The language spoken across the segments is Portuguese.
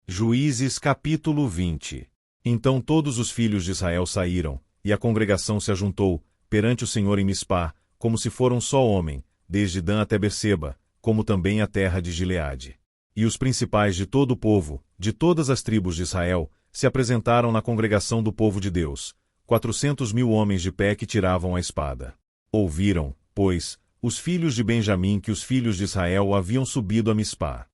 Juízes capítulo 20. Então todos os filhos de Israel saíram, e a congregação se ajuntou, perante o Senhor em Mispá, como se fora um só homem, desde Dan até Berseba, como também a terra de Gileade. E os principais de todo o povo, de todas as tribos de Israel, se apresentaram na congregação do povo de Deus, 400.000 homens de pé que tiravam a espada. Ouviram, pois, os filhos de Benjamim que os filhos de Israel haviam subido a Mispá.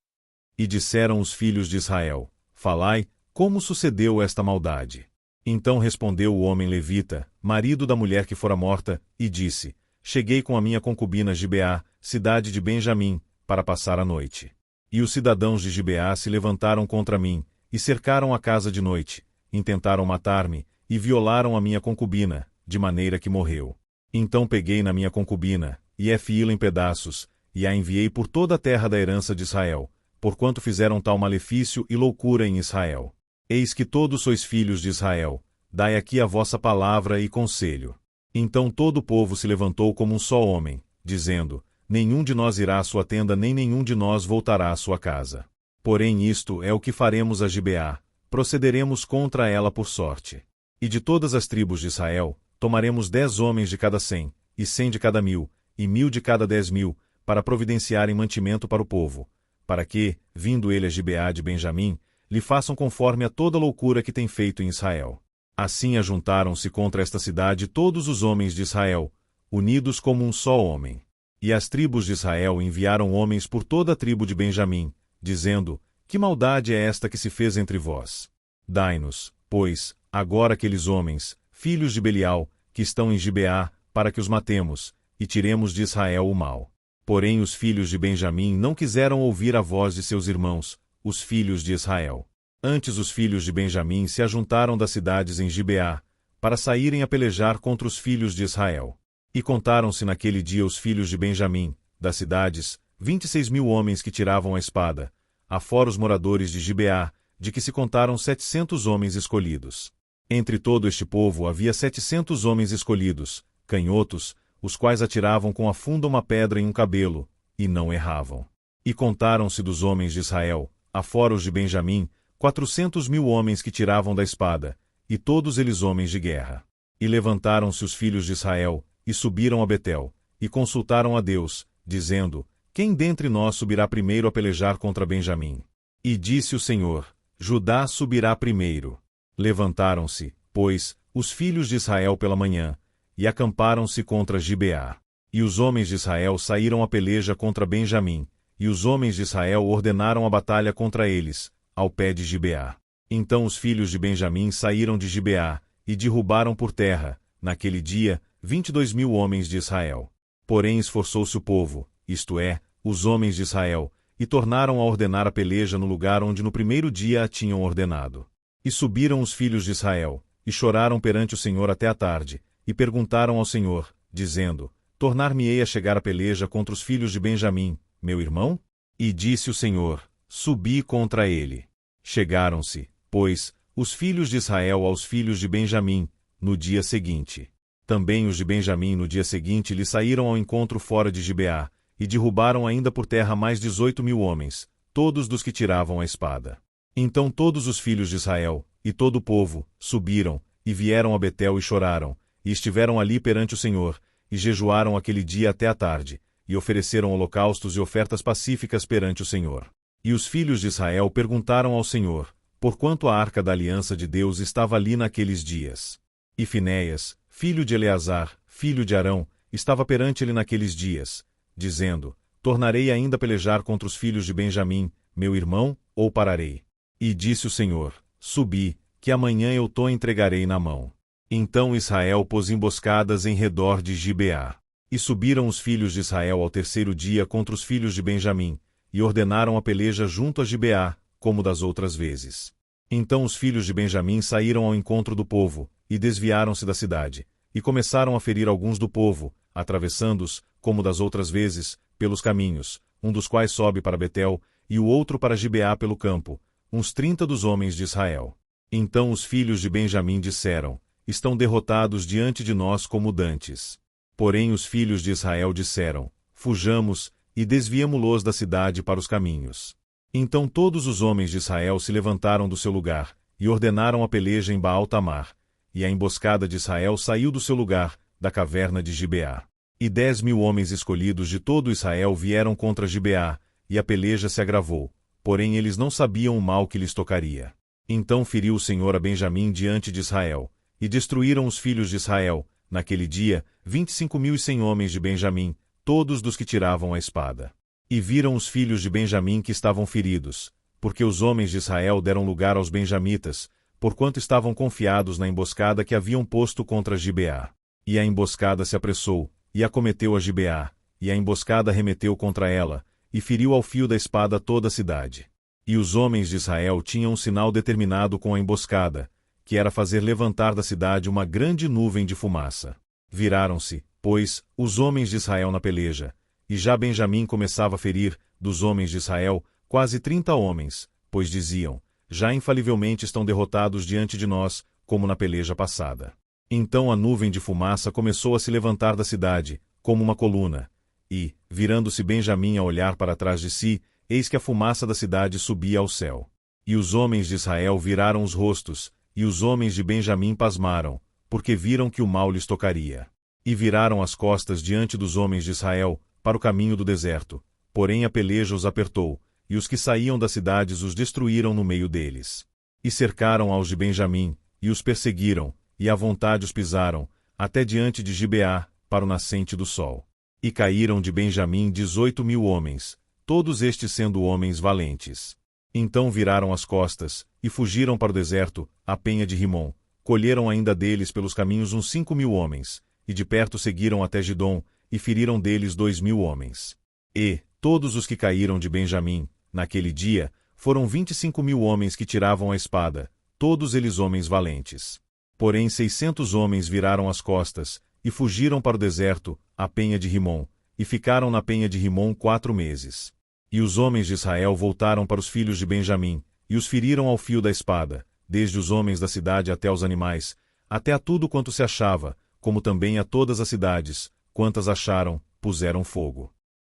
E disseram os filhos de Israel: Falai, como sucedeu esta maldade? Então respondeu o homem levita, marido da mulher que fora morta, e disse: Cheguei com a minha concubina Gibeá, cidade de Benjamim, para passar a noite. E os cidadãos de Gibeá se levantaram contra mim, e cercaram a casa de noite, intentaram matar-me, e violaram a minha concubina, de maneira que morreu. Então peguei na minha concubina, e fi-la em pedaços, e a enviei por toda a terra da herança de Israel, porquanto fizeram tal malefício e loucura em Israel. Eis que todos sois filhos de Israel, dai aqui a vossa palavra e conselho. Então todo o povo se levantou como um só homem, dizendo: Nenhum de nós irá à sua tenda, nem nenhum de nós voltará à sua casa. Porém isto é o que faremos a Gibeá, procederemos contra ela por sorte. E de todas as tribos de Israel, tomaremos 10 homens de cada 100, e 100 de cada 1.000, e 1.000 de cada 10.000, para providenciarem mantimento para o povo, para que, vindo ele a Gibeá de Benjamim, lhe façam conforme a toda loucura que tem feito em Israel. Assim ajuntaram-se contra esta cidade todos os homens de Israel, unidos como um só homem. E as tribos de Israel enviaram homens por toda a tribo de Benjamim, dizendo: Que maldade é esta que se fez entre vós? Dai-nos, pois, agora aqueles homens, filhos de Belial, que estão em Gibeá, para que os matemos, e tiremos de Israel o mal. Porém os filhos de Benjamim não quiseram ouvir a voz de seus irmãos, os filhos de Israel. Antes os filhos de Benjamim se ajuntaram das cidades em Gibeá, para saírem a pelejar contra os filhos de Israel. E contaram-se naquele dia os filhos de Benjamim, das cidades, 26.000 homens que tiravam a espada, afora os moradores de Gibeá, de que se contaram 700 homens escolhidos. Entre todo este povo havia 700 homens escolhidos, canhotos, os quais atiravam com a funda uma pedra em um cabelo, e não erravam. E contaram-se dos homens de Israel, afora os de Benjamim, 400.000 homens que tiravam da espada, e todos eles homens de guerra. E levantaram-se os filhos de Israel, e subiram a Betel, e consultaram a Deus, dizendo: Quem dentre nós subirá primeiro a pelejar contra Benjamim? E disse o Senhor: Judá subirá primeiro. Levantaram-se, pois, os filhos de Israel pela manhã, e acamparam-se contra Gibeá. E os homens de Israel saíram a peleja contra Benjamim, e os homens de Israel ordenaram a batalha contra eles, ao pé de Gibeá. Então os filhos de Benjamim saíram de Gibeá, e derrubaram por terra, naquele dia, 22.000 homens de Israel. Porém esforçou-se o povo, isto é, os homens de Israel, e tornaram a ordenar a peleja no lugar onde no primeiro dia a tinham ordenado. E subiram os filhos de Israel, e choraram perante o Senhor até a tarde, e perguntaram ao Senhor, dizendo: Tornar-me-ei a chegar a peleja contra os filhos de Benjamim, meu irmão? E disse o Senhor: Subi contra ele. Chegaram-se, pois, os filhos de Israel aos filhos de Benjamim, no dia seguinte. Também os de Benjamim no dia seguinte lhe saíram ao encontro fora de Gibeá, e derrubaram ainda por terra mais 18.000 homens, todos dos que tiravam a espada. Então todos os filhos de Israel, e todo o povo, subiram, e vieram a Betel e choraram, e estiveram ali perante o Senhor, e jejuaram aquele dia até a tarde, e ofereceram holocaustos e ofertas pacíficas perante o Senhor. E os filhos de Israel perguntaram ao Senhor, porquanto a arca da aliança de Deus estava ali naqueles dias. E Finéias, filho de Eleazar, filho de Arão, estava perante ele naqueles dias, dizendo: Tornarei ainda a pelejar contra os filhos de Benjamim, meu irmão, ou pararei? E disse o Senhor: Subi, que amanhã eu te entregarei na mão. Então Israel pôs emboscadas em redor de Gibeá. E subiram os filhos de Israel ao terceiro dia contra os filhos de Benjamim, e ordenaram a peleja junto a Gibeá, como das outras vezes. Então os filhos de Benjamim saíram ao encontro do povo, e desviaram-se da cidade, e começaram a ferir alguns do povo, atravessando-os, como das outras vezes, pelos caminhos, um dos quais sobe para Betel, e o outro para Gibeá pelo campo, uns 30 dos homens de Israel. Então os filhos de Benjamim disseram: Estão derrotados diante de nós como dantes. Porém os filhos de Israel disseram: Fujamos, e desviemo-los da cidade para os caminhos. Então todos os homens de Israel se levantaram do seu lugar, e ordenaram a peleja em Baal-Tamar, e a emboscada de Israel saiu do seu lugar, da caverna de Gibeá. E 10.000 homens escolhidos de todo Israel vieram contra Gibeá, e a peleja se agravou, porém eles não sabiam o mal que lhes tocaria. Então feriu o Senhor a Benjamim diante de Israel, e destruíram os filhos de Israel, naquele dia, 25.100 homens de Benjamim, todos dos que tiravam a espada. E viram os filhos de Benjamim que estavam feridos, porque os homens de Israel deram lugar aos benjamitas, porquanto estavam confiados na emboscada que haviam posto contra Gibeá. E a emboscada se apressou, e acometeu a Gibeá, e a emboscada remeteu contra ela, e feriu ao fio da espada toda a cidade. E os homens de Israel tinham um sinal determinado com a emboscada, que era fazer levantar da cidade uma grande nuvem de fumaça. Viraram-se, pois, os homens de Israel na peleja, e já Benjamim começava a ferir, dos homens de Israel, quase 30 homens, pois diziam, já infalivelmente estão derrotados diante de nós, como na peleja passada. Então a nuvem de fumaça começou a se levantar da cidade, como uma coluna, e, virando-se Benjamim a olhar para trás de si, eis que a fumaça da cidade subia ao céu. E os homens de Israel viraram os rostos, e os homens de Benjamim pasmaram, porque viram que o mal lhes tocaria. E viraram as costas diante dos homens de Israel, para o caminho do deserto, porém a peleja os apertou, e os que saíam das cidades os destruíram no meio deles. E cercaram aos de Benjamim, e os perseguiram, e à vontade os pisaram, até diante de Gibeá, para o nascente do sol. E caíram de Benjamim 18.000 homens, todos estes sendo homens valentes. Então viraram as costas, e fugiram para o deserto, à penha de Rimom, colheram ainda deles pelos caminhos uns 5.000 homens, e de perto seguiram até Gidom, e feriram deles 2.000 homens. E, todos os que caíram de Benjamim, naquele dia, foram 25.000 homens que tiravam a espada, todos eles homens valentes. Porém 600 homens viraram as costas, e fugiram para o deserto, à penha de Rimom, e ficaram na penha de Rimom 4 meses. E os homens de Israel voltaram para os filhos de Benjamim, e os feriram ao fio da espada, desde os homens da cidade até os animais, até a tudo quanto se achava, como também a todas as cidades, quantas acharam, puseram fogo.